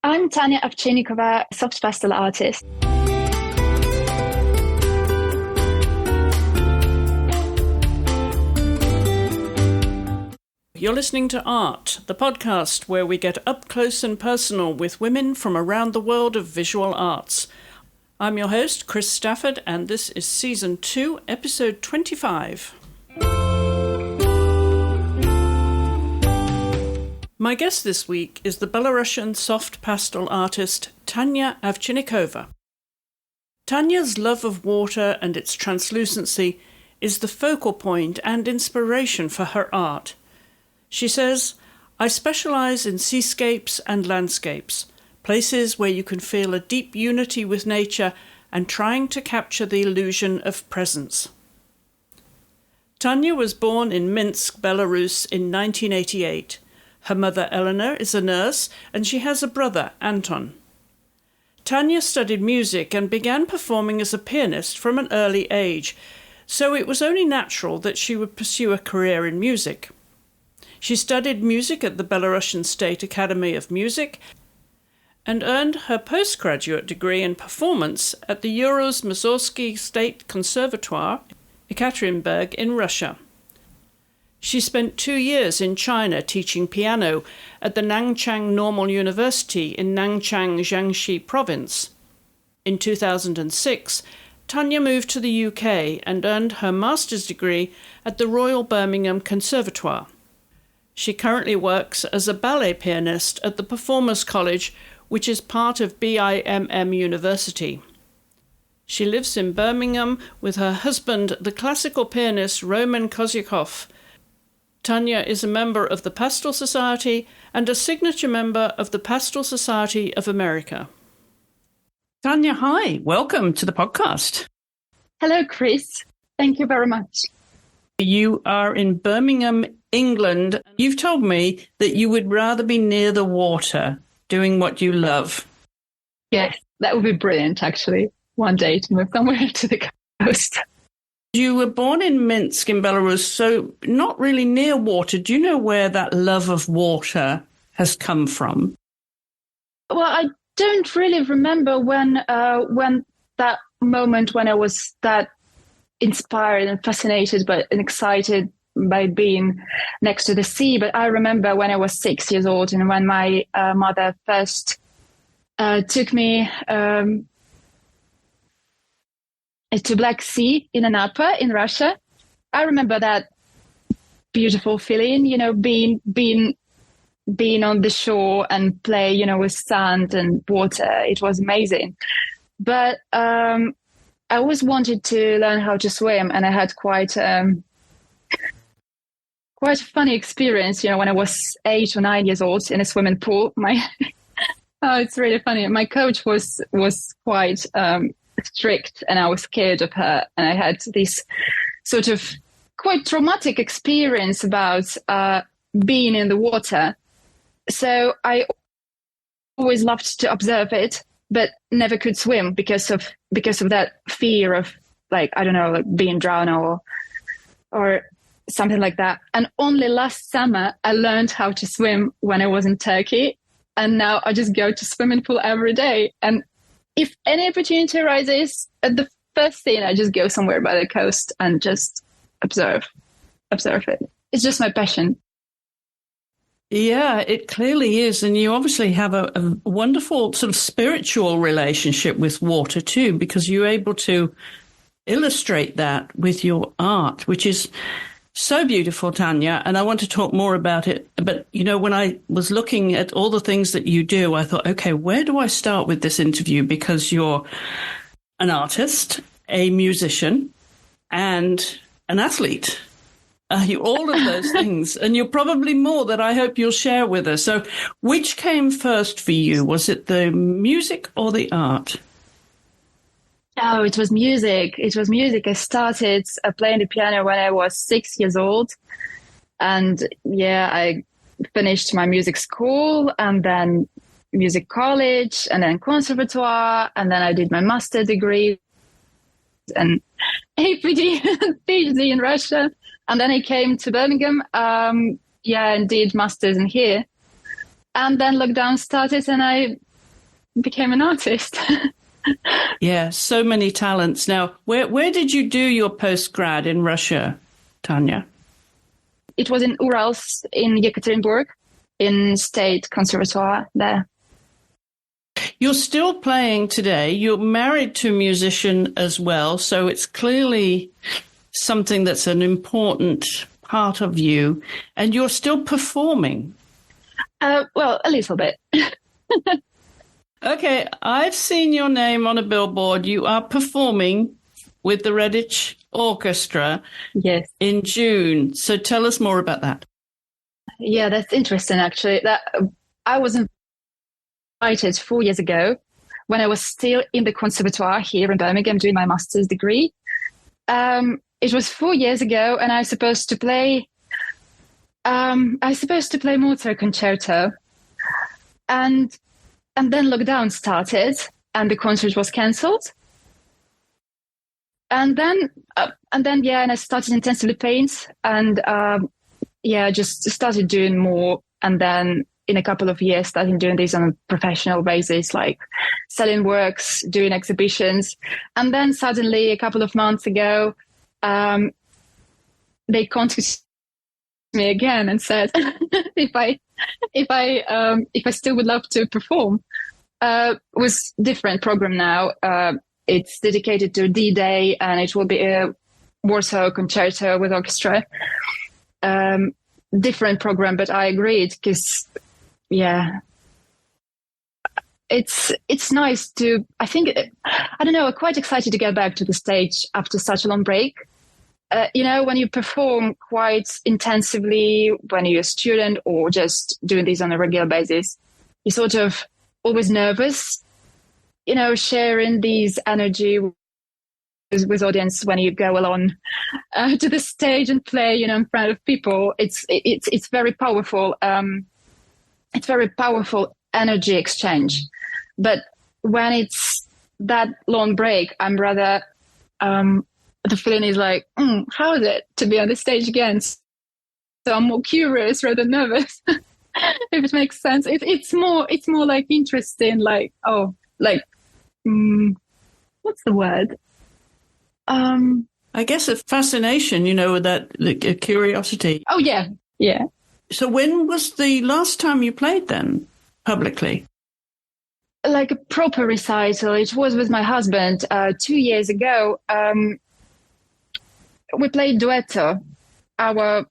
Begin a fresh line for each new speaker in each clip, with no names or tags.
I'm Tanya Avchinnikova, soft pastel artist.
You're listening to Art, the podcast where we get up close and personal with women from around the world of visual arts. I'm your host, Chris Stafford, and this is Season 2, Episode 25. My guest this week is the Belarusian soft pastel artist Tanya Avchinnikova. Tanya's love of water and its translucency is the focal point and inspiration for her art. She says, "I specialize in seascapes and landscapes, places where you can feel a deep unity with nature and trying to capture the illusion of presence." Tanya was born in Minsk, Belarus in 1988. Her mother, Eleanor, is a nurse, and she has a brother, Anton. Tanya studied music and began performing as a pianist from an early age, so it was only natural that she would pursue a career in music. She studied music at the Belarusian State Academy of Music and earned her postgraduate degree in performance at the Urals-Mussorgsky State Conservatoire, Ekaterinburg in Russia. She spent 2 years in China teaching piano at the Nanchang Normal University in Nanchang, Jiangxi Province. In 2006, Tanya moved to the UK and earned her master's degree at the Royal Birmingham Conservatoire. She currently works as a ballet pianist at the Performers College, which is part of BIMM University. She lives in Birmingham with her husband, the classical pianist Roman Kozyakov. Tanya is a member of the Pastel Society and a signature member of the Pastel Society of America. Tanya, hi. Welcome to the podcast.
Hello, Chris. Thank you very much.
You are in Birmingham, England. You've told me that you would rather be near the water doing what you love.
Yes, that would be brilliant, actually, one day to move somewhere to the coast.
You were born in Minsk in Belarus, so not really near water. Do you know where that love of water has come from?
Well, I don't really remember when that moment when I was that inspired and fascinated and excited by being next to the sea. But I remember when I was 6 years old and when my mother first took me to Black Sea in Anapa in Russia. I remember that beautiful feeling, being on the shore and play, with sand and water. It was amazing. But I always wanted to learn how to swim, and I had quite a funny experience, when I was 8 or 9 years old in a swimming pool. It's really funny. My coach was quite strict, and I was scared of her, and I had this sort of quite traumatic experience about being in the water. So I always loved to observe it, but never could swim because of that fear of, being drowned or something like that. And only last summer I learned how to swim when I was in Turkey, and now I just go to swimming pool every day. And if any opportunity arises, at the first thing, I just go somewhere by the coast and just observe it. It's just my passion.
Yeah, it clearly is. And you obviously have a wonderful sort of spiritual relationship with water too, because you're able to illustrate that with your art, which is so beautiful, Tanya. And I want to talk more about it. But, when I was looking at all the things that you do, I thought, okay, where do I start with this interview? Because you're an artist, a musician, and an athlete. You're all of those things. And you're probably more that I hope you'll share with us. So which came first for you? Was it the music or the art?
Oh, it was music. I started playing the piano when I was 6 years old. And I finished my music school and then music college and then conservatoire. And then I did my master degree and PhD in Russia. And then I came to Birmingham, and did masters in here. And then lockdown started and I became an artist.
Yeah, so many talents. Now, where did you do your postgrad in Russia, Tanya?
It was in Urals in Yekaterinburg, in State Conservatoire there.
You're still playing today. You're married to a musician as well, so it's clearly something that's an important part of you, and you're still performing.
Well, a little bit.
Okay, I've seen your name on a billboard. You are performing with the Redditch Orchestra in June. So tell us more about that.
Yeah, that's interesting, actually. That I was invited 4 years ago when I was still in the conservatoire here in Birmingham doing my master's degree. It was 4 years ago, and I was supposed to play Mozart concerto, and then lockdown started, and the concert was cancelled. And then I started intensively paint, and just started doing more, and then in a couple of years started doing this on a professional basis, like selling works, doing exhibitions, and then suddenly a couple of months ago, they contacted me again and said if I still would love to perform. Was different program now. It's dedicated to D-Day, and it will be a Warsaw concerto with orchestra. Different program, but I agreed because, it's nice to. I don't know. I'm quite excited to get back to the stage after such a long break. When you perform quite intensively, when you're a student or just doing this on a regular basis, you're sort of always nervous, sharing these energy with audience when you go along to the stage and play, in front of people. It's very powerful. It's very powerful energy exchange. But when it's that long break, I'm rather, the feeling is like, how is it to be on the stage again? So I'm more curious rather than nervous. If it makes sense. It's more like interesting, what's the word?
I guess a fascination, with that a curiosity.
Oh, yeah. Yeah.
So when was the last time you played then, publicly?
Like a proper recital. It was with my husband 2 years ago. We played duetto, our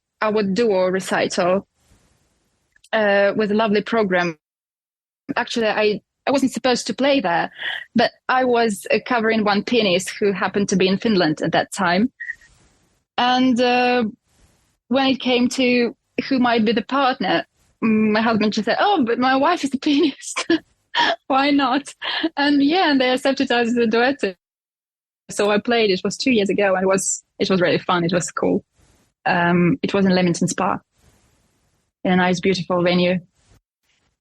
duo recital, with a lovely program. Actually, I wasn't supposed to play there, but I was covering one pianist who happened to be in Finland at that time. And when it came to who might be the partner, my husband just said, "Oh, but my wife is a pianist. Why not?" And they accepted us as a duetto. So I played. It was 2 years ago, and it was really fun. It was cool. It was in Leamington Spa, in a nice, beautiful venue.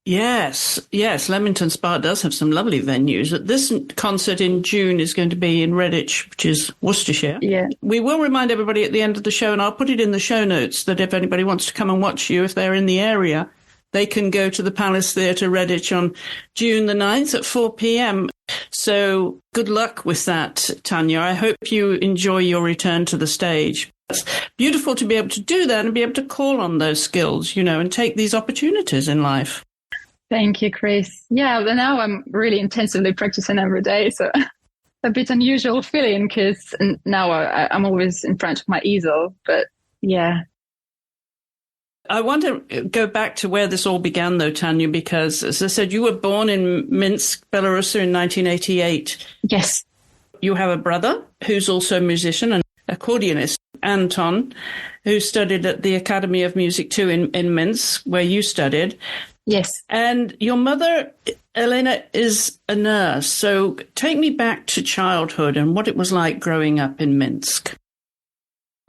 Yes. Leamington Spa does have some lovely venues. This concert in June is going to be in Redditch, which is Worcestershire.
Yeah.
We will remind everybody at the end of the show, and I'll put it in the show notes, that if anybody wants to come and watch you, if they're in the area, they can go to the Palace Theatre, Redditch, on June the 9th at 4 p.m. So good luck with that, Tanya. I hope you enjoy your return to the stage. It's beautiful to be able to do that and be able to call on those skills, and take these opportunities in life.
Thank you, Chris. Yeah, but now I'm really intensively practicing every day. So a bit unusual feeling because now I'm always in front of my easel. But yeah.
I want to go back to where this all began, though, Tanya, because, as I said, you were born in Minsk, Belarus in 1988.
Yes.
You have a brother who's also a musician and accordionist, Anton, who studied at the Academy of Music too in Minsk, where you studied.
Yes. And
your mother, Elena, is a nurse. So take me back to childhood and what it was like growing up in Minsk.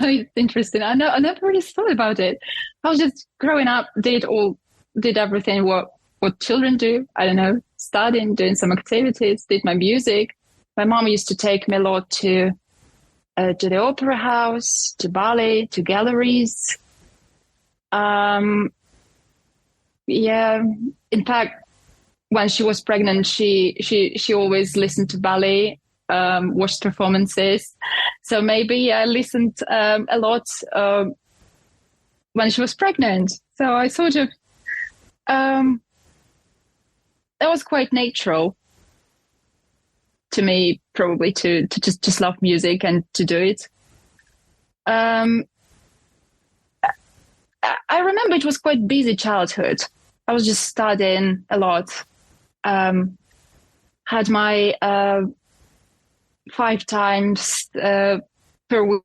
Oh, it's interesting. I never really thought about it. I was just growing up, did everything what children do. I don't know, studying, doing some activities, did my music. My mom used to take me a lot to the opera house, to ballet, to galleries. In fact, when she was pregnant, she always listened to ballet, watched performances. So maybe I listened a lot when she was pregnant. So I sort of that was quite natural to me, probably to just love music and to do it. I remember it was quite busy childhood. I was just studying a lot. Had my 5 times per week,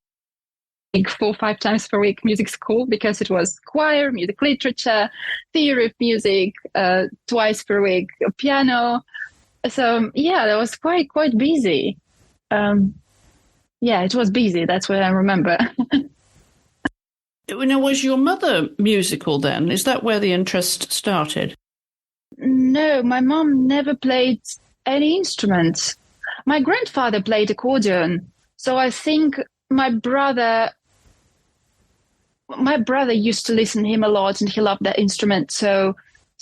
4 or 5 times per week music school, because it was choir, music literature, theory of music, twice per week piano. So yeah, that was quite busy. Yeah, it was busy. That's what I remember.
Now, was your mother musical then? Is that where the interest started?
No, my mom never played any instrument. My grandfather played accordion. So I think my brother used to listen to him a lot, and he loved that instrument. So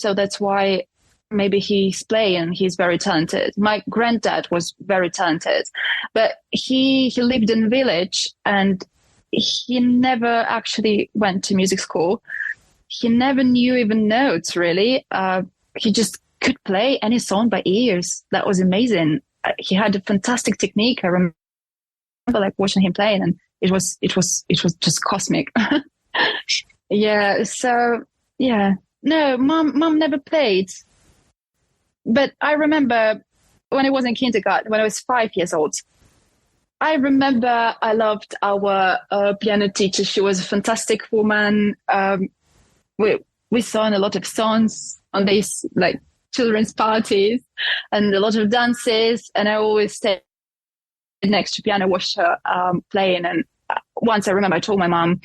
that's why maybe he's playing. He's very talented. My granddad was very talented, but he lived in a village, and he never actually went to music school. He never knew even notes, really. He just could play any song by ears. That was amazing. He had a fantastic technique. I remember like watching him playing, and it was just cosmic. Yeah. So yeah, no, mom never played. But I remember when I was in kindergarten, when I was 5 years old, I remember I loved our piano teacher. She was a fantastic woman. We sang a lot of songs on these like children's parties and a lot of dances. And I always stayed next to piano, watched her playing. And once I remember I told my mom,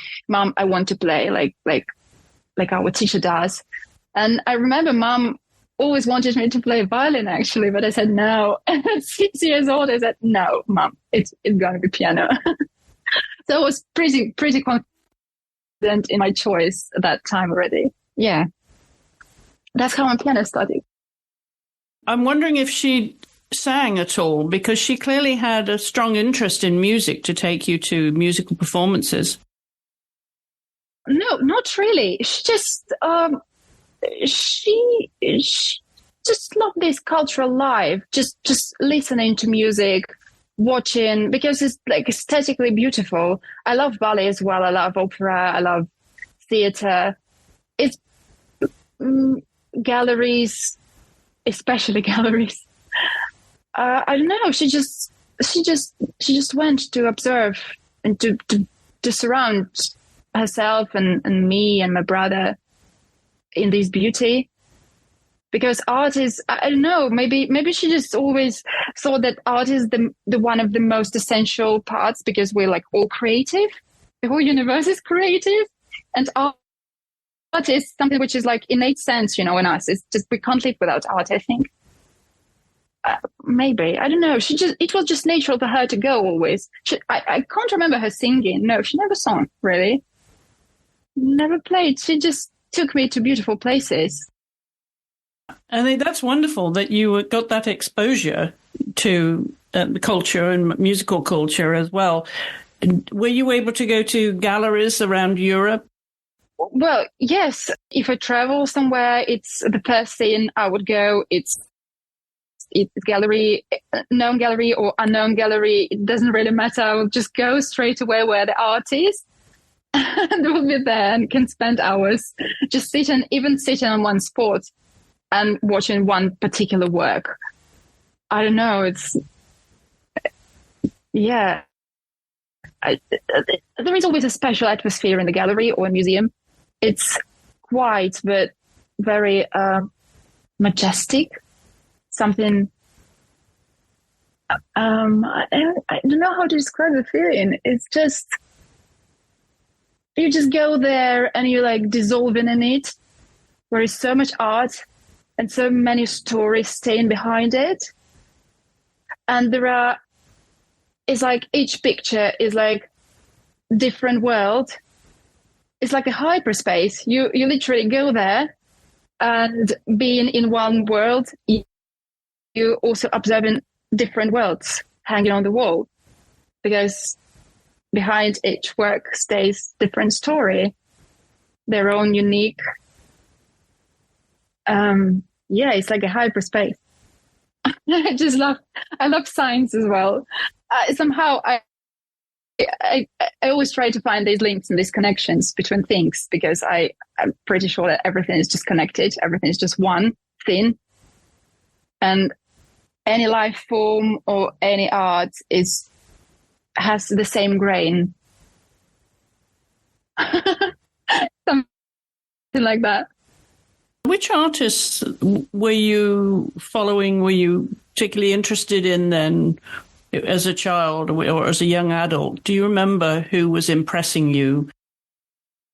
I want to play like our teacher does. And I remember Mom always wanted me to play violin, actually, but I said no. And at 6 years old, I said, no, Mom, it's going to be piano. So I was pretty confident in my choice at that time already. Yeah. That's how my piano started.
I'm wondering if she sang at all, because she clearly had a strong interest in music to take you to musical performances.
No, not really. She just she just loved this cultural life, just listening to music, watching, because it's like aesthetically beautiful. I love ballet as well. I love opera. I love theater. It's galleries, especially galleries. I don't know. She just went to observe and to surround herself and me and my brother in this beauty. Because art is, I don't know, maybe she just always thought that art is the one of the most essential parts, because we're like all creative. The whole universe is creative, and art is something which is like innate sense, in us. It's just, we can't live without art, I think. Maybe, I don't know. It was just natural for her to go always. I can't remember her singing. No, she never sang, really. Never played. She just took me to beautiful places.
I think that's wonderful that you got that exposure to culture and musical culture as well. Were you able to go to galleries around Europe?
Well, yes. If I travel somewhere, it's the first thing I would go. It's gallery, known gallery or unknown gallery. It doesn't really matter. I will just go straight away where the art is. And we'll be there and can spend hours just sitting on one spot and watching one particular work. I don't know. It's, yeah. There is always a special atmosphere in the gallery or a museum. It's quiet, but very majestic. Something, I don't know how to describe the feeling. It's just, you just go there and you like dissolving in it. There is so much art and so many stories staying behind it. And it's like each picture is like different world. It's like a hyperspace. You literally go there And being in one world, you also observing different worlds hanging on the wall, because behind each work stays different story, their own unique. It's like a hyperspace. I love science as well. Somehow I always try to find these links and these connections between things, because I'm pretty sure that everything is just connected. Everything is just one thing. And any life form or any art has the same grain. Something like that.
Which artists were you following, were you particularly interested in then as a child or as a young adult? Do you remember who was impressing you?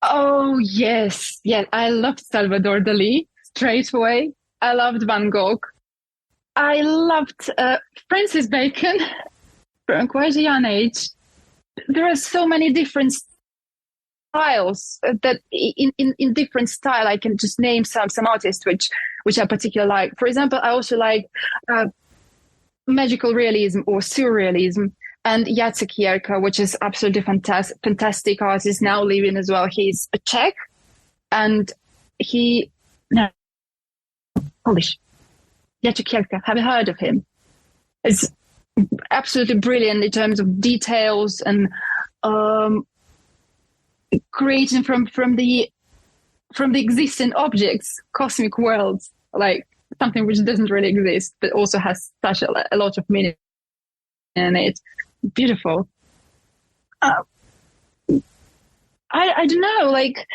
Oh, yes. Yeah, I loved Salvador Dali straight away. I loved Van Gogh. I loved Francis Bacon from quite a young age. There are so many different styles that in different style I can just name some artists which I particularly like. For example, I also like magical realism or surrealism, and Jacek Jerka, which is absolutely fantastic artist, now living as well. He's a Czech, and Polish. Jacek Jerka, have you heard of him? It's absolutely brilliant in terms of details and creating from the existing objects, cosmic worlds, like something which doesn't really exist, but also has such a lot of meaning in it. Beautiful. I don't know, like,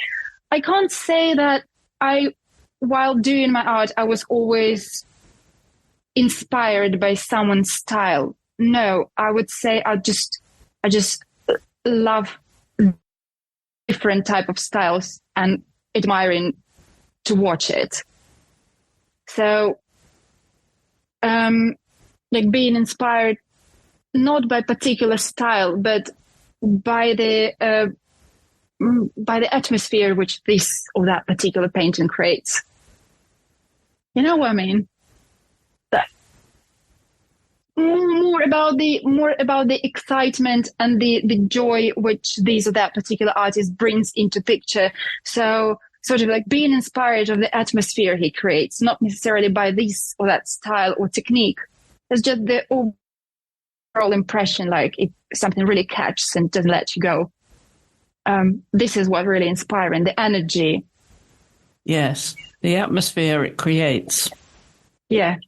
I can't say that while doing my art, I was always inspired by someone's style. No, I would say I just love different type of styles and admiring to watch it. So, like being inspired not by particular style, but by the atmosphere which this or that particular painting creates. You know what I mean? More about the excitement and the joy which this or that particular artist brings into picture. So sort of like being inspired of the atmosphere he creates, not necessarily by this or that style or technique. It's just the overall impression, like if something really catches and doesn't let you go. This is what really inspiring, the energy.
Yes, the atmosphere it creates.
Yeah.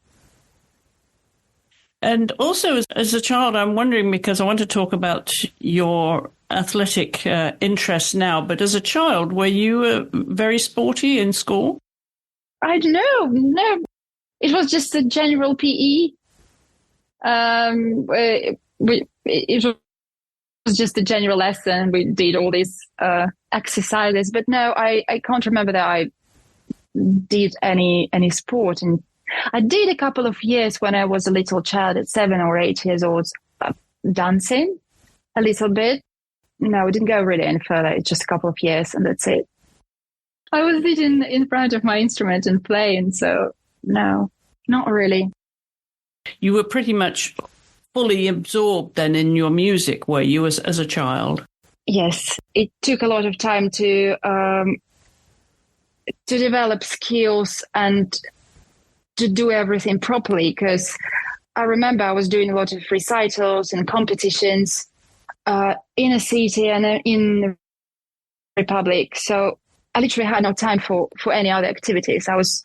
And also, as a child, I'm wondering, because I want to talk about your athletic interests now, but as a child, were you very sporty in school?
I don't know. No, it was just a general PE. It was just a general lesson. We did all these exercises, but no, I can't remember that I did any sport. And I did a couple of years when I was a little child, at 7 or 8 years old, dancing a little bit. No, it didn't go really any further. It's just a couple of years and that's it. I was sitting in front of my instrument and playing, so no, not really.
You were pretty much fully absorbed then in your music, were you, as a child?
Yes, it took a lot of time to develop skills and to do everything properly, because I remember I was doing a lot of recitals and competitions in a city and in the Republic. So I literally had no time for any other activities. I was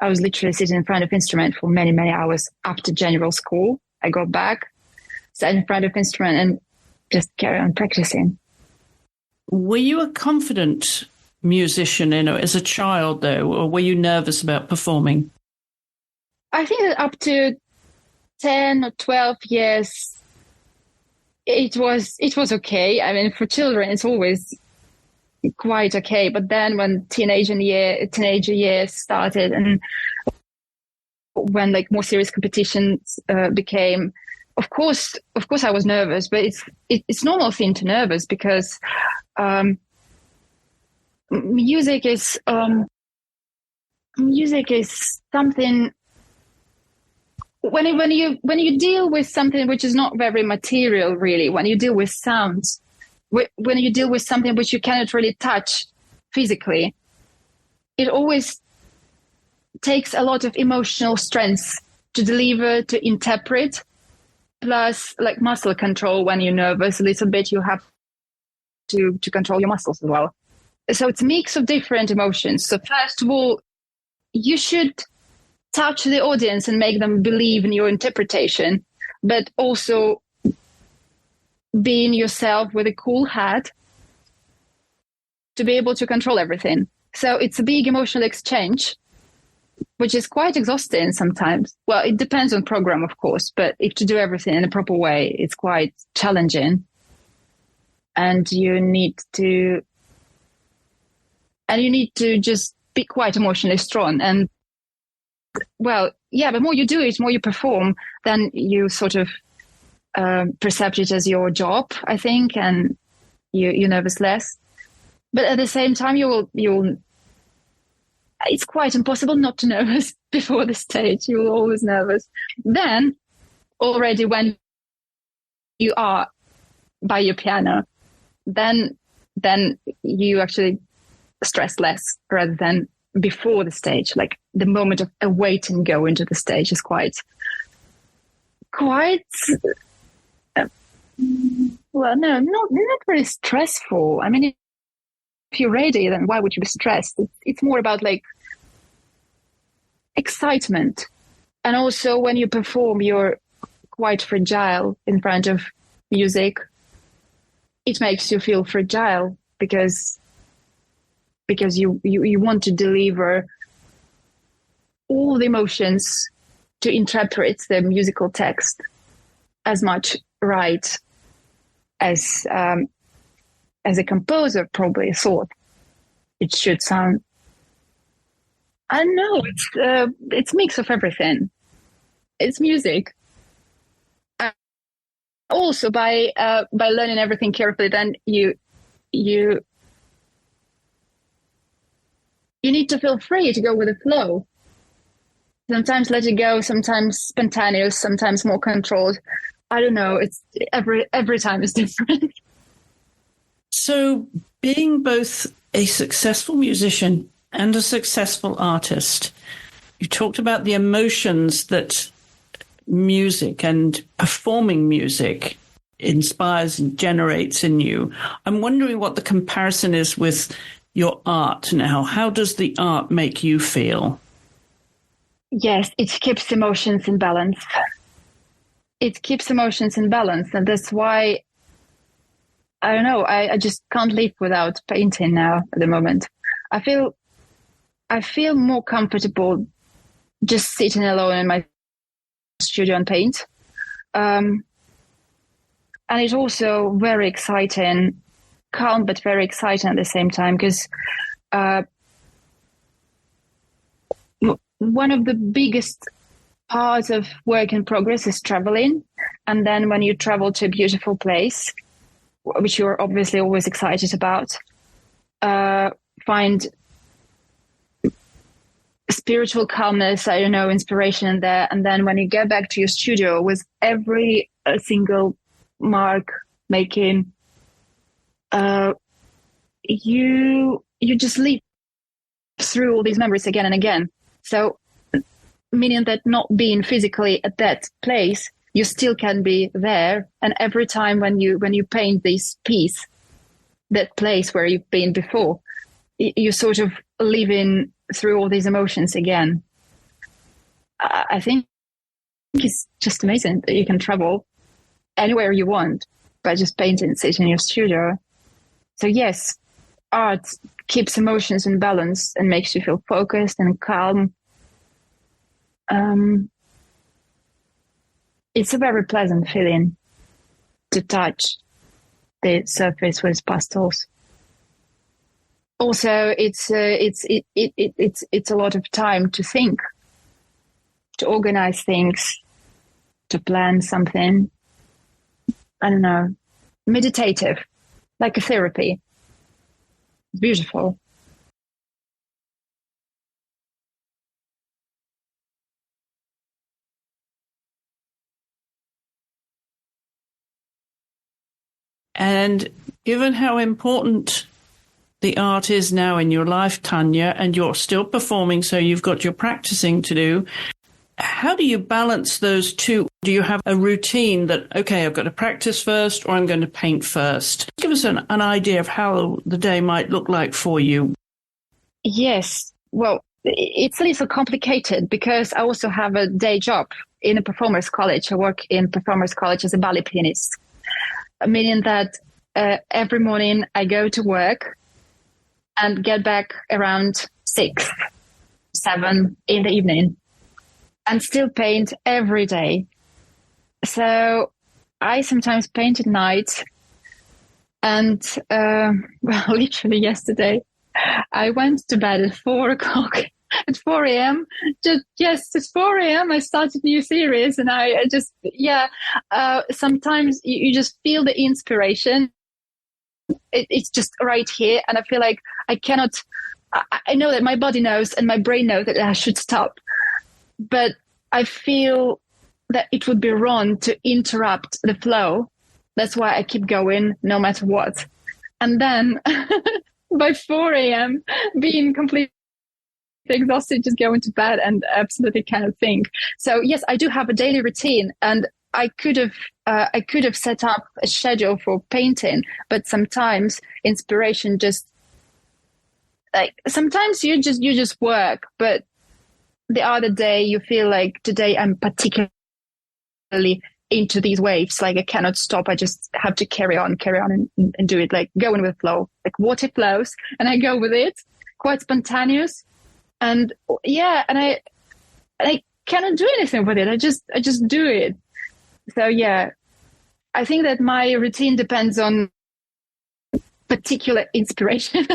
literally sitting in front of instrument for many, many hours after general school. I got back, sat in front of instrument and just carry on practicing.
Were you a confident musician, as a child though, or were you nervous about performing?
I think that up to 10 or 12 years, it was okay. I mean, for children, it's always quite okay. But then when teenager years started, and when like more serious competitions became, of course, I was nervous. But it's normal thing to nervous, because music is music is something. When you deal with something which is not very material, really, when you deal with sounds, when you deal with something which you cannot really touch physically, it always takes a lot of emotional strength to deliver, to interpret, plus like muscle control. When you're nervous a little bit, you have to control your muscles as well. So it's a mix of different emotions. So first of all, you should touch the audience and make them believe in your interpretation, but also being yourself with a cool head to be able to control everything. So it's a big emotional exchange, which is quite exhausting sometimes. Well, it depends on program, of course, but if to do everything in a proper way, it's quite challenging. And you need to just be quite emotionally strong. And well, yeah, the more you do it, more you perform, then you sort of perceive it as your job, I think, and you're nervous less. But at the same time, you'll. It's quite impossible not to nervous before the stage. You're always nervous. Then, already when you are by your piano, then you actually stress less rather than before the stage. Like the moment of awaiting going to the stage is quite well, no, not really stressful. I mean, if you're ready, then why would you be stressed? It's more about like excitement. And also when you perform, you're quite fragile in front of music. It makes you feel fragile because you want to deliver all the emotions, to interpret the musical text as much right as a composer probably thought it should sound. I don't know. It's a mix of everything. It's music. Also, by learning everything carefully, then you need to feel free to go with the flow. Sometimes let it go, sometimes spontaneous, sometimes more controlled. I don't know. It's every time is different.
So being both a successful musician and a successful artist, you talked about the emotions that music and performing music inspires and generates in you. I'm wondering what the comparison is with your art now. How does the art make you feel?
Yes, it keeps emotions in balance. It keeps emotions in balance. And that's why, I don't know, I just can't live without painting now at the moment. I feel more comfortable just sitting alone in my studio and paint. And it's also very exciting, calm, but very exciting at the same time, because one of the biggest parts of work in progress is traveling. And then when you travel to a beautiful place, which you're obviously always excited about, find spiritual calmness, I don't know, inspiration there. And then when you get back to your studio with every single mark making, you just live through all these memories again and again. So meaning that not being physically at that place, you still can be there. And every time when you paint this piece, that place where you've been before, you sort of living through all these emotions again. I think it's just amazing that you can travel anywhere you want by just painting, sitting in your studio. So yes, art keeps emotions in balance and makes you feel focused and calm. It's a very pleasant feeling to touch the surface with pastels. Also, it's a lot of time to think, to organize things, to plan something. I don't know, meditative, like a therapy. Beautiful.
And given how important the art is now in your life, Tanya, and you're still performing, so you've got your practicing to do, how do you balance those two? Do you have a routine that, okay, I've got to practice first, or I'm going to paint first? Give us an idea of how the day might look like for you.
Yes. Well, it's a little complicated because I also have a day job in a performers college. I work in performers college as a ballet pianist, meaning that every morning I go to work and get back around 6, 7 in the evening and still paint every day. So I sometimes paint at night. And literally yesterday, I went to bed at 4 o'clock. At 4 a.m. At 4 a.m. I started a new series, and I just, sometimes you just feel the inspiration. It's just right here. And I feel like I know that my body knows and my brain knows that I should stop. But I feel that it would be wrong to interrupt the flow. That's why I keep going no matter what. And then by 4 a.m., being completely exhausted, just going to bed and absolutely cannot think. So yes, I do have a daily routine, and I could have set up a schedule for painting, but sometimes inspiration just sometimes you just work, but the other day you feel like today I'm particularly into these waves. Like I cannot stop. I just have to carry on and do it, like going with flow, like water flows and I go with it, quite spontaneous. And and I cannot do anything with it. I just do it. So yeah, I think that my routine depends on particular inspiration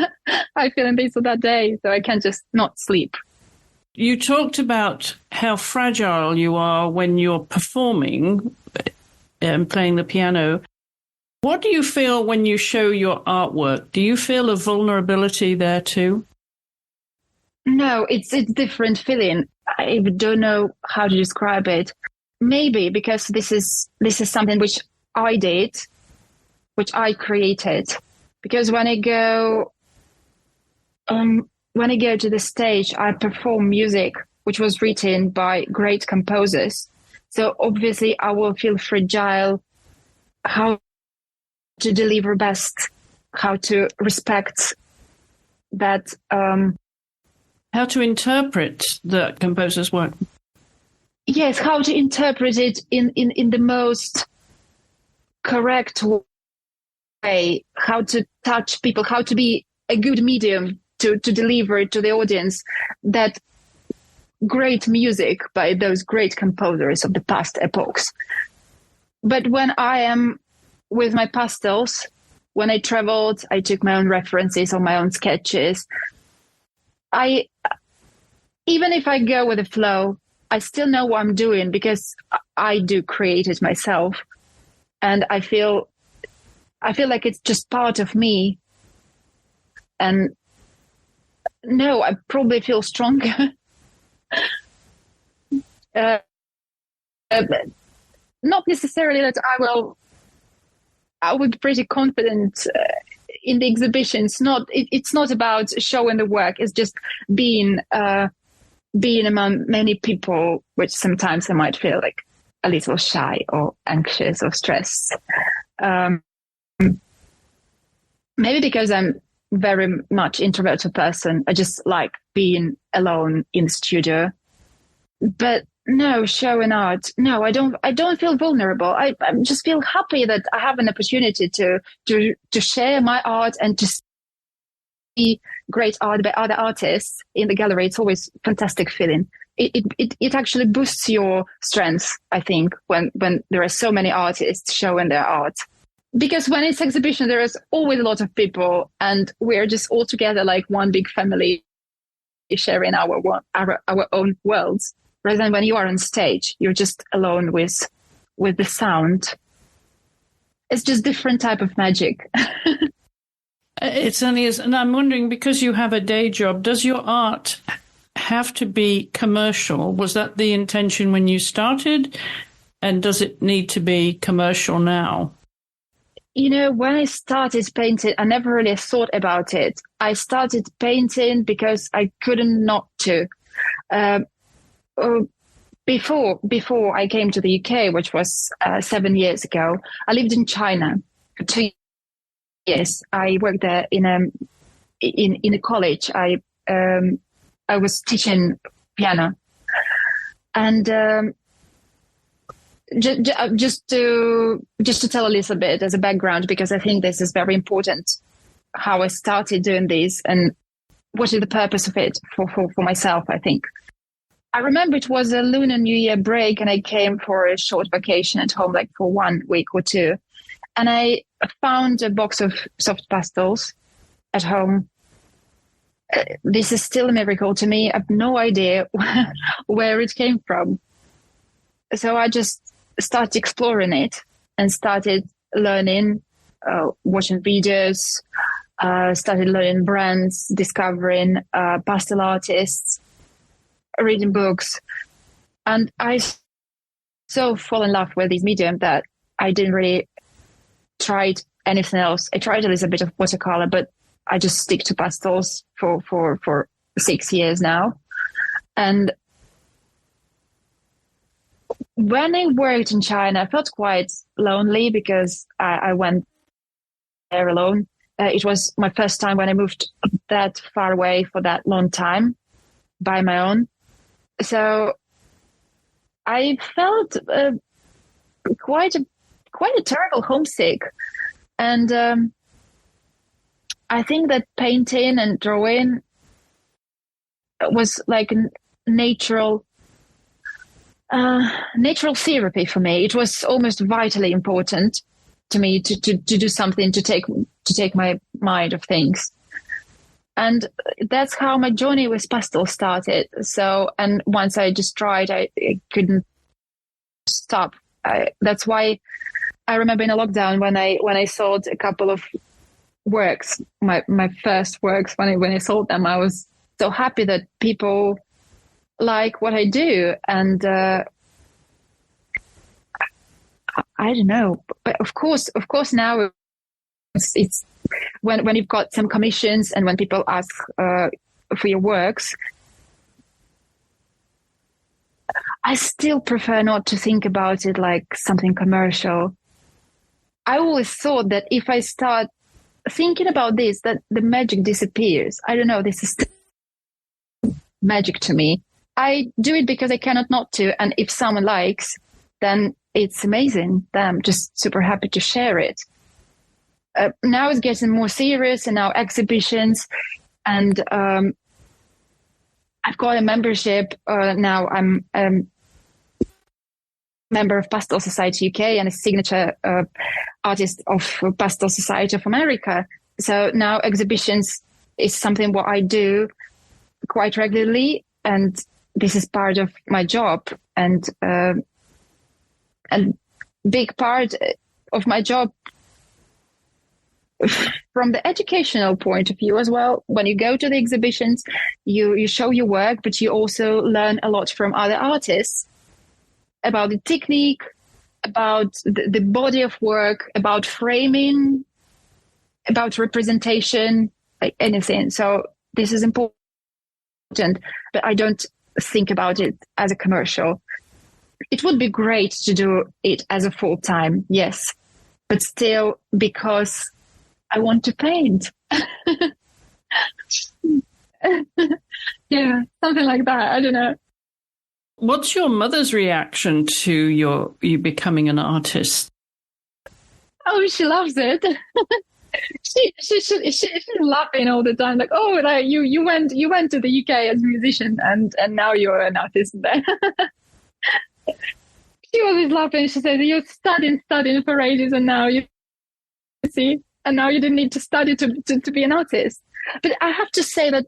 I feel in this or that day. So I can just not sleep.
You talked about how fragile you are when you're performing and playing the piano. What do you feel when you show your artwork? Do you feel a vulnerability there too?
No, it's a different feeling. I don't know how to describe it. Maybe because this is something which I did, which I created. Because when I go to the stage, I perform music which was written by great composers. So obviously I will feel fragile, how to deliver best, how to respect that.
How to interpret the composer's work.
Yes, how to interpret it in the most correct way, how to touch people, how to be a good medium to deliver to the audience that great music by those great composers of the past epochs. But when I am with my pastels, when I traveled, I took my own references or my own sketches. Even if I go with the flow, I still know what I'm doing because I do create it myself. And I feel like it's just part of me. And no, I probably feel stronger. Not necessarily that I would be pretty confident in the exhibitions. It's not about showing the work. It's just being among many people, which sometimes I might feel like a little shy or anxious or stressed. Maybe because I'm very much introverted person. I just like being alone in the studio. But no, showing art. No, I don't feel vulnerable. I just feel happy that I have an opportunity to share my art and to see great art by other artists in the gallery. It's always a fantastic feeling. It actually boosts your strength, I think, when there are so many artists showing their art. Because when it's exhibition, there is always a lot of people and we're just all together like one big family sharing our own worlds. Rather than when you are on stage, you're just alone with the sound. It's just different type of magic.
It certainly is. And I'm wondering, because you have a day job, does your art have to be commercial? Was that the intention when you started? And does it need to be commercial now?
When I started painting, I never really thought about it. I started painting because I couldn't not to. Before I came to the UK, which was 7 years ago, I lived in China for 2 years. I worked there in a college. I was teaching piano, and just to tell a little bit as a background, because I think this is very important, how I started doing this and what is the purpose of it for myself, I think. I remember it was a Lunar New Year break, and I came for a short vacation at home, like for 1 week or two. And I found a box of soft pastels at home. This is still a miracle to me. I have no idea where it came from. So I just started exploring it and started learning, watching videos, started learning brands, discovering pastel artists, reading books. And I so fall in love with this medium that I didn't really try anything else. I tried a little bit of watercolor, but I just stick to pastels for 6 years now. And when I worked in China, I felt quite lonely because I went there alone. It was my first time when I moved that far away for that long time by my own. So I felt quite a terrible homesick. And I think that painting and drawing was like a natural therapy for me. It was almost vitally important to me to do something to take my mind off things. And that's how my journey with pastel started. So, and once I just tried, I couldn't stop. That's why I remember in a lockdown when I sold a couple of works, my first works, when I sold them, I was so happy that people like what I do. And I don't know, but of course now it's when you've got some commissions and when people ask for your works, I still prefer not to think about it like something commercial. I always thought that if I start thinking about this, that the magic disappears. I don't know, this is still magic to me. I do it because I cannot not to. And if someone likes, then it's amazing. Then I'm just super happy to share it. Now it's getting more serious, and now exhibitions, and I've got a membership. Now I'm member of Pastel Society UK and a signature artist of Pastel Society of America. So now exhibitions is something what I do quite regularly, and this is part of my job, and big part of my job from the educational point of view as well. When you go to the exhibitions, you show your work, but you also learn a lot from other artists about the technique, about the body of work, about framing, about representation, like anything. So this is important, but I don't think about it as a commercial. It would be great to do it as a full-time, yes, but still, because I want to paint. Yeah, something like that. I don't know.
What's your mother's reaction to you becoming an artist?
Oh, she loves it. She's laughing all the time, like, oh, like you went to the UK as a musician, and now you're an artist there. She always laughing. She said, you're studying for ages, and now you see, and now you didn't need to study to be an artist. But I have to say that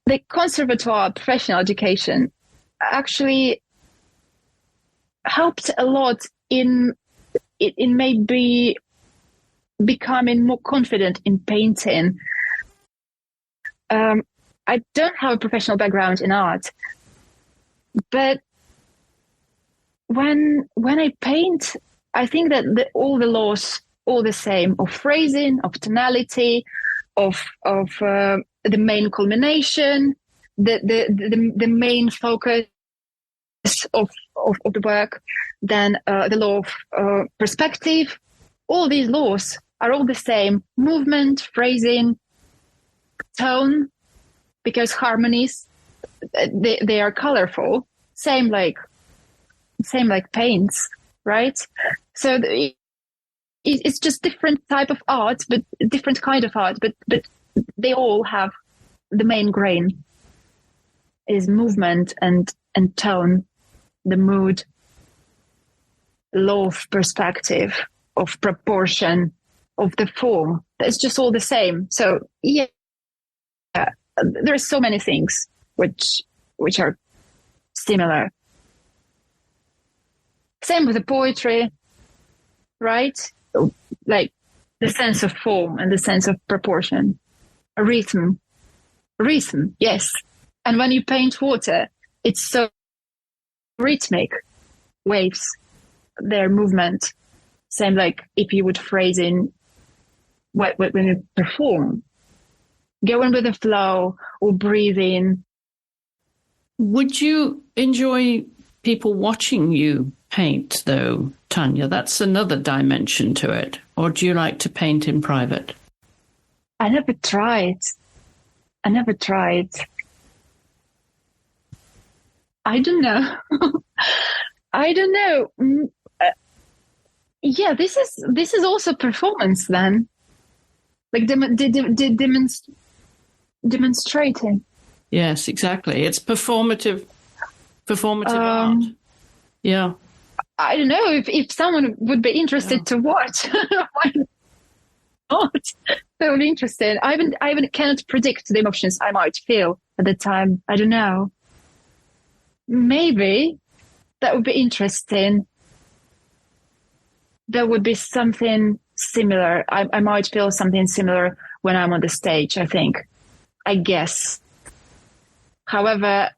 the conservatoire professional education actually helped a lot in maybe becoming more confident in painting. I don't have a professional background in art, but when I paint, I think that all the laws, all the same, of phrasing, of tonality, of the main culmination, the main focus of the work, then the law of perspective. All these laws are all the same: movement, phrasing, tone, because harmonies, they are colorful, same like paints, right? So it's just different type of art, but different kind of art, but they all have the main grain is movement and tone, the mood, law of perspective, of proportion, of the form. It's just all the same. So yeah, there are so many things which are similar. Same with the poetry, right? Like the sense of form and the sense of proportion. A rhythm, yes. And when you paint water, it's so rhythmic. Waves, their movement. Same like if you would phrase in when you perform. Going with the flow or breathing.
Would you enjoy people watching you paint, though, Tanya? That's another dimension to it. Or do you like to paint in private?
I never tried. I don't know. I don't know. Yeah, this is also performance then, like demonstrating.
Yes, exactly. It's performative art. Yeah.
I don't know if someone would be interested to watch. Why not? That would be interesting. I even cannot predict the emotions I might feel at the time. I don't know. Maybe that would be interesting. There would be something similar. I might feel something similar when I'm on the stage, I guess. However,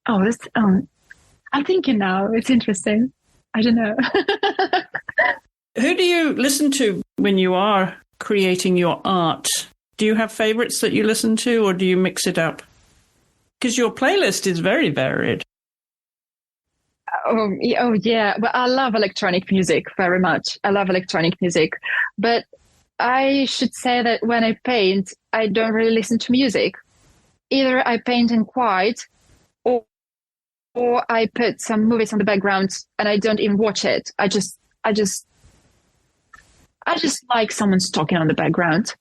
I'm thinking now. It's interesting. I don't know.
Who do you listen to when you are creating your art? Do you have favorites that you listen to, or do you mix it up? Because your playlist is very varied.
Oh yeah. But I love electronic music very much. But I should say that when I paint, I don't really listen to music. Either I paint in quiet, or I put some movies on the background and I don't even watch it. I just like someone's talking on the background.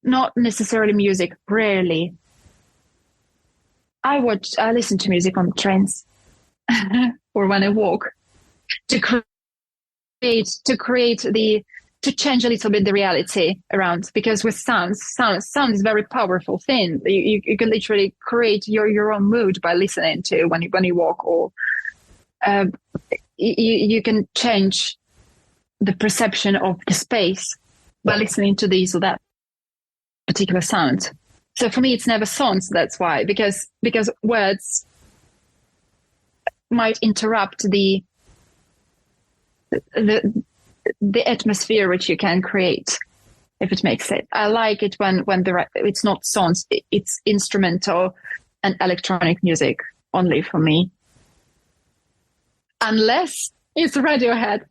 Not necessarily music, rarely. I listen to music on trains or when I walk to change a little bit the reality around, because with sound is a very powerful thing. You can literally create your own mood by listening to when you walk, or you can change the perception of the space by listening to this or that particular sound. So for me, it's never songs. That's why, because words might interrupt the atmosphere which you can create, if it makes sense. I like it when it's not songs, it's instrumental and electronic music only for me, unless it's Radiohead.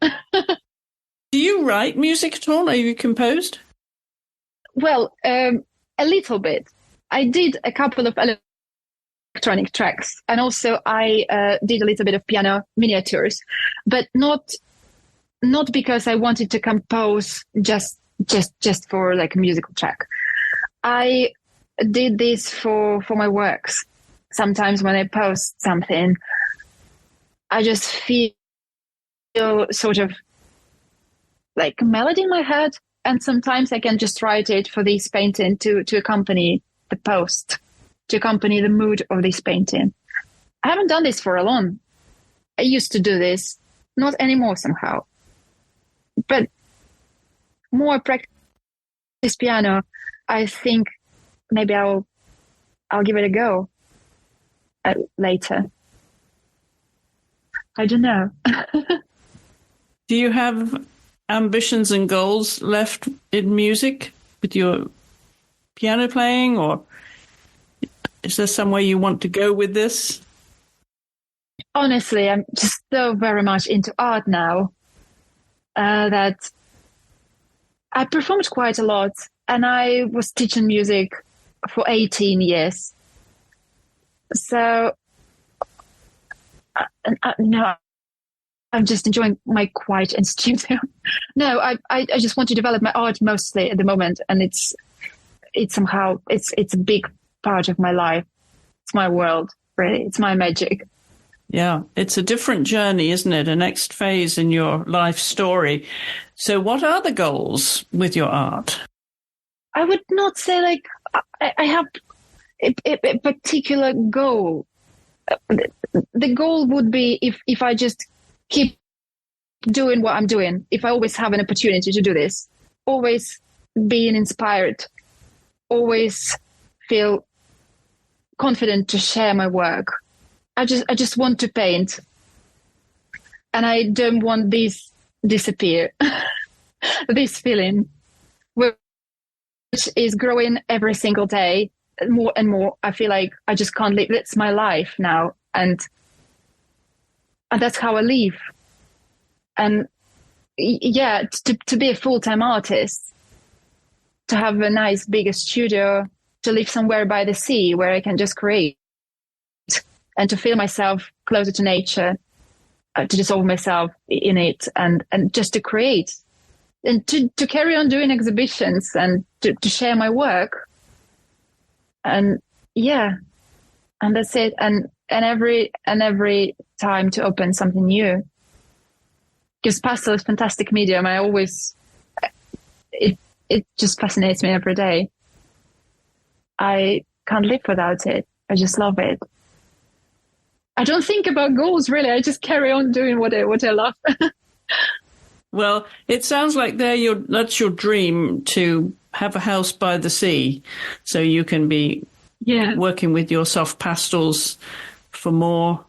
Do you write music at all? Are you composed?
Well, a little bit. I did a couple of electronic tracks, and also I did a little bit of piano miniatures, but not because I wanted to compose just for like a musical track. I did this for my works. Sometimes when I post something, I just feel sort of like a melody in my head, and sometimes I can just write it for this painting to accompany the post, to accompany the mood of this painting. I haven't done this for a long. I used to do this, not anymore somehow. But more practice piano, I think maybe I'll give it a go later. I don't know.
Do you have ambitions and goals left in music with your piano playing, or is there somewhere you want to go with this?
Honestly, I'm just so very much into art now that I performed quite a lot, and I was teaching music for 18 years. So, no, I'm just enjoying my quiet and studio. No, I just want to develop my art mostly at the moment, and it's somehow it's a big part of my life. It's my world, really. It's my magic.
Yeah, it's a different journey, isn't it? A next phase in your life story. So what are the goals with your art?
I would not say like I have a particular goal. The goal would be if I just keep doing what I'm doing, if I always have an opportunity to do this, always being inspired, always feel confident to share my work. I just want to paint, and I don't want this disappear. This feeling, which is growing every single day, more and more. I feel like I just can't live. It's my life now, and that's how I live. And yeah, to be a full-time artist, to have a nice bigger studio, to live somewhere by the sea where I can just create, and to feel myself closer to nature, to dissolve myself in it, and just to create, and to carry on doing exhibitions, and to share my work. And yeah, and that's it. And every time to open something new, because pastel is a fantastic medium. I always, it just fascinates me every day. I can't live without it. I just love it. I don't think about goals, really. I just carry on doing what I love.
Well, it sounds like that's your dream, to have a house by the sea, so you can be working with your soft pastels for more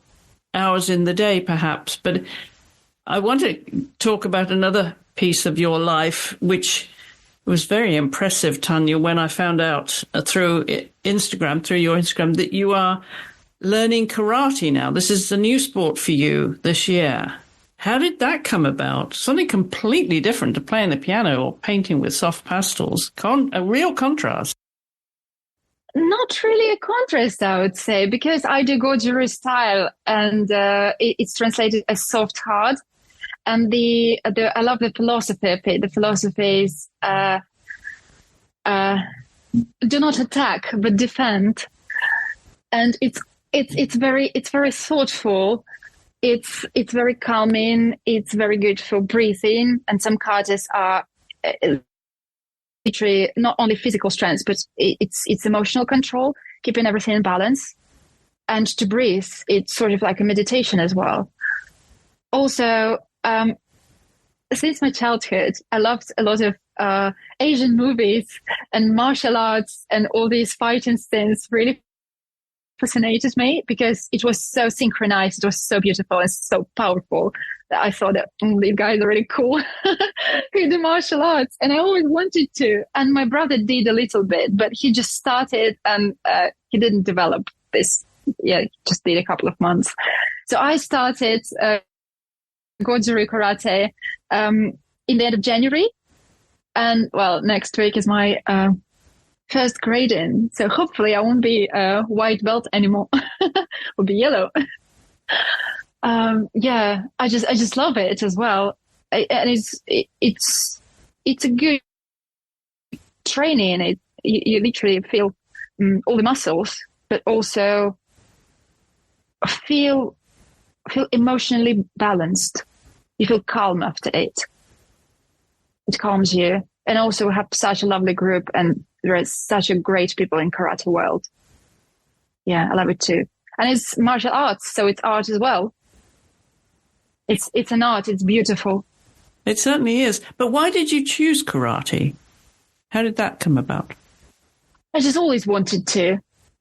hours in the day, perhaps. But I want to talk about another piece of your life, which was very impressive, Tanya, when I found out through your Instagram, that you are learning karate now. This is a new sport for you this year. How did that come about? Something completely different to playing the piano or painting with soft pastels. A real contrast.
Not really a contrast, I would say, because I do Goju style, and it's translated as soft hard. And I love the philosophy of it. The philosophy is do not attack, but defend. And it's very thoughtful. It's very calming. It's very good for breathing. And some katas are literally not only physical strength, but it's emotional control, keeping everything in balance. And to breathe, it's sort of like a meditation as well. Also, since my childhood, I loved a lot of Asian movies and martial arts, and all these fighting scenes really fascinated me because it was so synchronized, it was so beautiful and so powerful that I thought that these guys are really cool who do martial arts, and I always wanted to. And my brother did a little bit, but he just started and he didn't develop this. Yeah, just did a couple of months. So I started Goju karate in the end of January, and well, next week is my first grading, so hopefully I won't be a white belt anymore. Will be yellow. Yeah, I just love it as well, and it's a good training. You literally feel all the muscles, but also feel emotionally balanced. You feel calm after it. It calms you, and also have such a lovely group, and there is such a great people in karate world. Yeah, I love it too. And it's martial arts, so it's art as well. It's an art. It's beautiful.
It certainly is. But why did you choose karate? How did that come about?
I just always wanted to.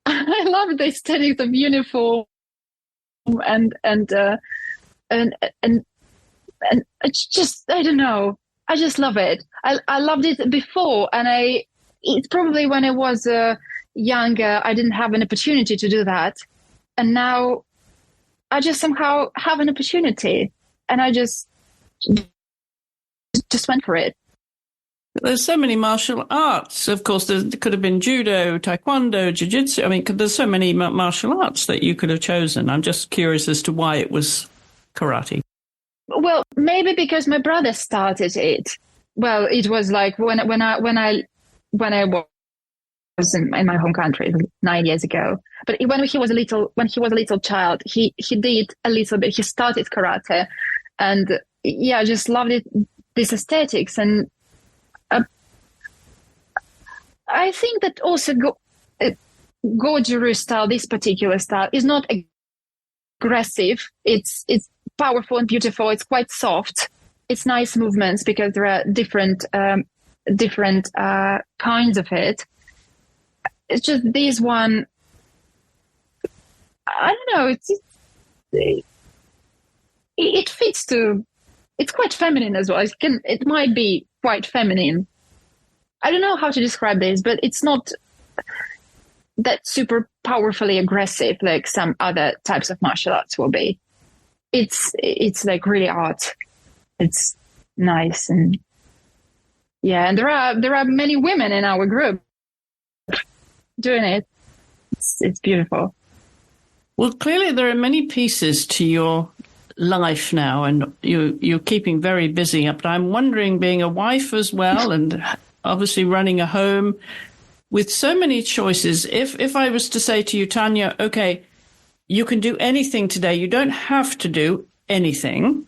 I love the aesthetics of uniform and and it's just, I don't know. I just love it. I loved it before, and it's probably when I was younger, I didn't have an opportunity to do that. And now I just somehow have an opportunity, and I just went for it.
There's so many martial arts. Of course, there could have been judo, taekwondo, jiu-jitsu. I mean, there's so many martial arts that you could have chosen. I'm just curious as to why it was karate.
Well, maybe because my brother started it. Well, it was like when I was in my home country 9 years ago. But when he was a little child, he did a little bit. He started karate, and yeah, I just loved it. This aesthetics, and I think that also Goju-ryu style, this particular style, is not aggressive. It's powerful and beautiful. It's quite soft. It's nice movements because there are different kinds of it. It's just this one. I don't know. It fits to. It's quite feminine as well. It might be quite feminine. I don't know how to describe this, but it's not that super powerfully aggressive like some other types of martial arts will be. It's like really art. It's nice, and yeah, and there are many women in our group doing it. It's beautiful.
Well, clearly there are many pieces to your life now, and you're keeping very busy. But I'm wondering, being a wife as well, and obviously running a home with so many choices, if I was to say to you, Tanya, okay, you can do anything today. You don't have to do anything.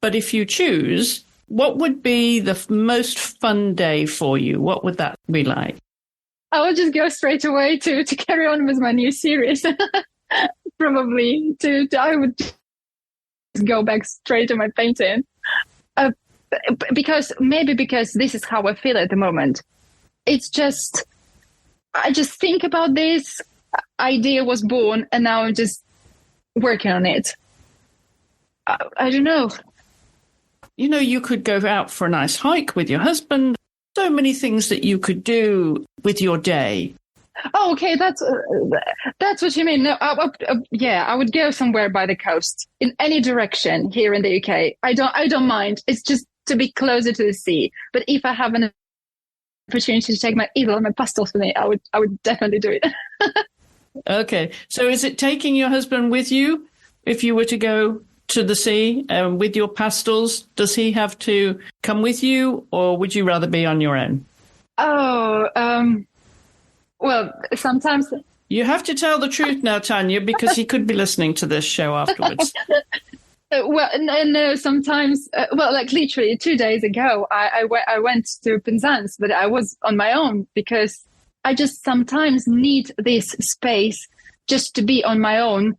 But if you choose, what would be the most fun day for you? What would that be like?
I would just go straight away to carry on with my new series. Probably I would go back straight to my painting. Because this is how I feel at the moment. It's just, I just think about this idea was born, and now I'm just working on it. I don't know.
You know, you could go out for a nice hike with your husband. So many things that you could do with your day.
Oh, okay, that's what you mean. No, I would go somewhere by the coast in any direction here in the UK. I don't mind. It's just to be closer to the sea. But if I have an opportunity to take my easel and my pastels with me, I would definitely do it.
Okay, so is it taking your husband with you if you were to go to the sea with your pastels? Does he have to come with you, or would you rather be on your own?
Oh, well, sometimes.
You have to tell the truth now, Tanya, because he could be listening to this show afterwards.
Well, no, sometimes, like literally 2 days ago, I went to Penzance, but I was on my own because I just sometimes need this space just to be on my own,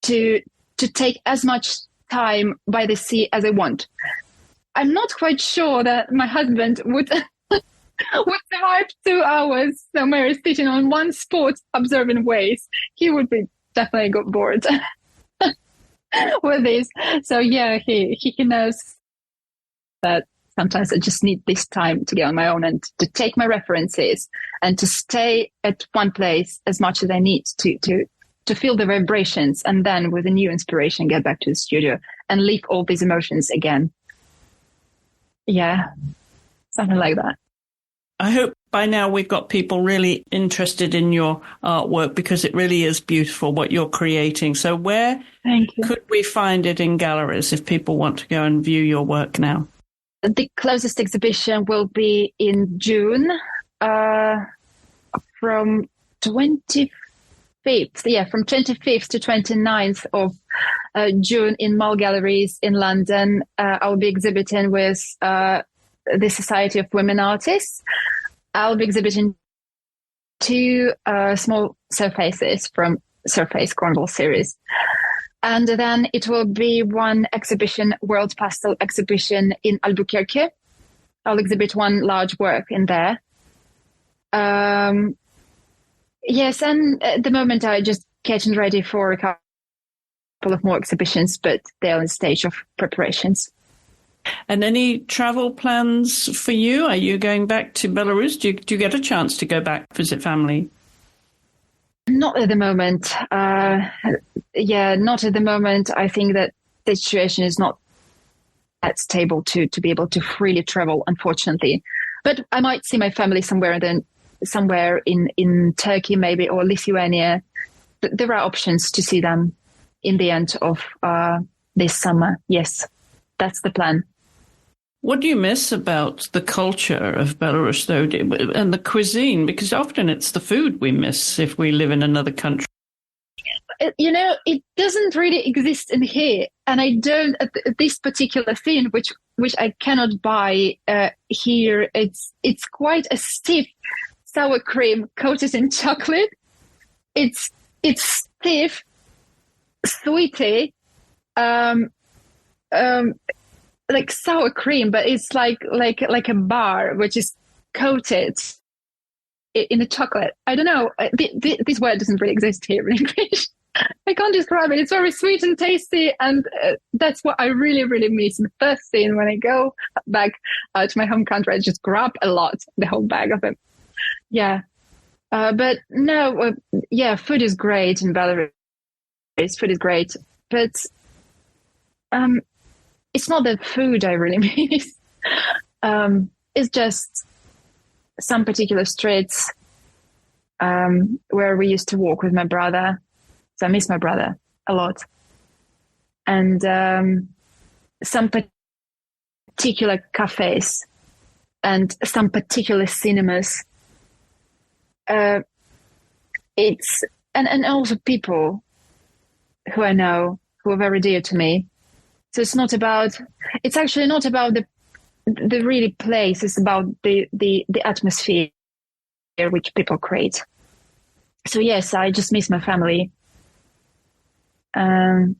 to take as much time by the sea as I want. I'm not quite sure that my husband would survive 2 hours somewhere sitting on one spot observing waves. He would be definitely got bored with this. So yeah, he knows that sometimes I just need this time to get on my own and to take my references and to stay at one place as much as I need to feel the vibrations, and then with a new inspiration get back to the studio and leave all these emotions again. Yeah, something like that.
I hope by now we've got people really interested in your artwork, because it really is beautiful what you're creating. So where could we find it in galleries if people want to go and view your work now?
The closest exhibition will be in June from 25th to 29th of June in Mall Galleries in London. I'll be exhibiting with the Society of Women Artists. I'll be exhibiting 2 small surfaces from Surface Cornwall series. And then it will be one exhibition, World Pastel exhibition in Albuquerque. I'll exhibit one large work in there. Yes, and at the moment I just getting ready for a couple of more exhibitions, but they're in stage of preparations.
And any travel plans for you? Are you going back to Belarus? Do you get a chance to go back, visit family?
Not at the moment. Not at the moment. I think that the situation is not that stable to be able to freely travel, unfortunately. But I might see my family somewhere in Turkey, maybe, or Lithuania. There are options to see them in the end of this summer. Yes, that's the plan.
What do you miss about the culture of Belarus, though, and the cuisine? Because often it's the food we miss if we live in another country.
It doesn't really exist in here. And I don't, this particular thing, which I cannot buy here, it's quite a stiff sour cream coated in chocolate. It's stiff, sweety, like sour cream, but it's like a bar which is coated in the chocolate. I don't know. This word doesn't really exist here in English. I can't describe it. It's very sweet and tasty, and that's what I really, really miss. The first thing when I go back to my home country, I just grab a lot, the whole bag of it. Yeah. But no, food is great in Belarus. Food is great, but it's not the food I really miss. It's just some particular streets where we used to walk with my brother. So I miss my brother a lot. And some particular cafes and some particular cinemas. And also people who I know who are very dear to me. So it's actually not about the really place. It's about the atmosphere which people create. So yes, I just miss my family. I'm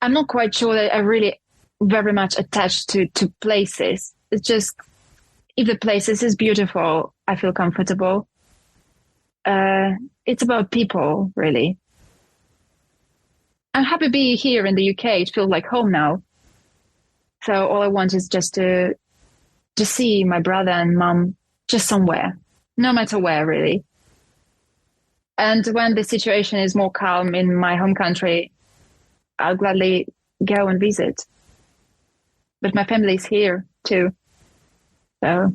not quite sure that I really very much attached to places. It's just, if the places is beautiful, I feel comfortable. It's about people, really. I'm happy being here in the UK. It feels like home now. So all I want is just to see my brother and mum just somewhere, no matter where, really. And when the situation is more calm in my home country, I'll gladly go and visit. But my family is here too. So,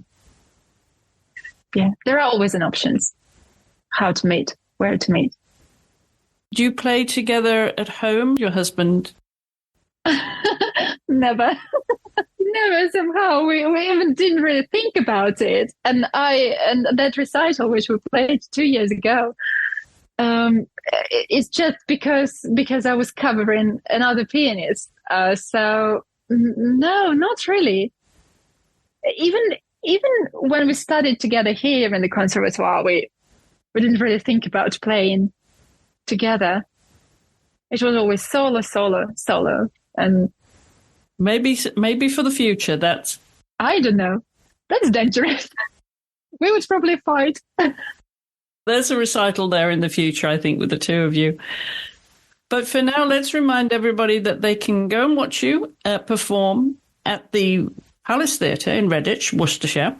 yeah, there are always an options. How to meet, where to meet.
Do you play together at home, your husband?
Never. Never somehow. We even didn't really think about it. And that recital, which we played 2 years ago, it's just because I was covering another pianist. So no, not really. Even when we studied together here in the conservatoire, we didn't really think about playing together. It was always solo, and
maybe for the future. That's,
I don't know. That's dangerous. We would probably fight.
There's a recital there in the future, I think, with the two of you. But for now, let's remind everybody that they can go and watch you perform at the Palace Theatre in Redditch, Worcestershire,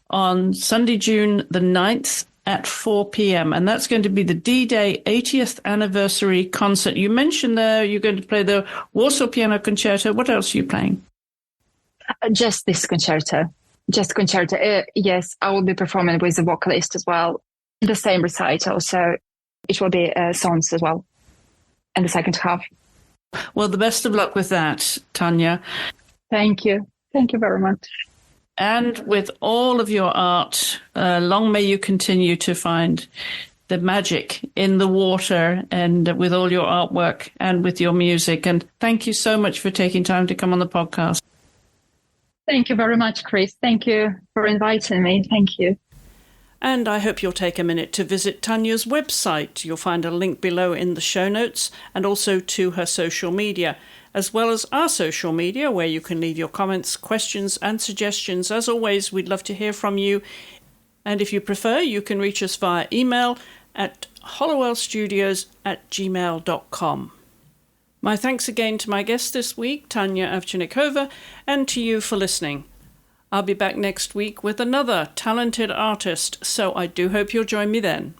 on Sunday, June the 9th at 4 p.m. And that's going to be the D-Day 80th anniversary concert. You mentioned there you're going to play the Warsaw Piano Concerto. What else are you playing?
Just this concerto. Just concerto. Yes, I will be performing with the vocalist as well. The same recital, so it will be songs as well in the second half.
Well, the best of luck with that, Tanya.
Thank you. Thank you very much.
And with all of your art, long may you continue to find the magic in the water and with all your artwork and with your music. And thank you so much for taking time to come on the podcast.
Thank you very much, Chris. Thank you for inviting me. Thank you.
And I hope you'll take a minute to visit Tanya's website. You'll find a link below in the show notes, and also to her social media, as well as our social media, where you can leave your comments, questions and suggestions. As always, we'd love to hear from you. And if you prefer, you can reach us via email at hollowellstudios@gmail.com. My thanks again to my guest this week, Tanya Avchinnikova, and to you for listening. I'll be back next week with another talented artist, so I do hope you'll join me then.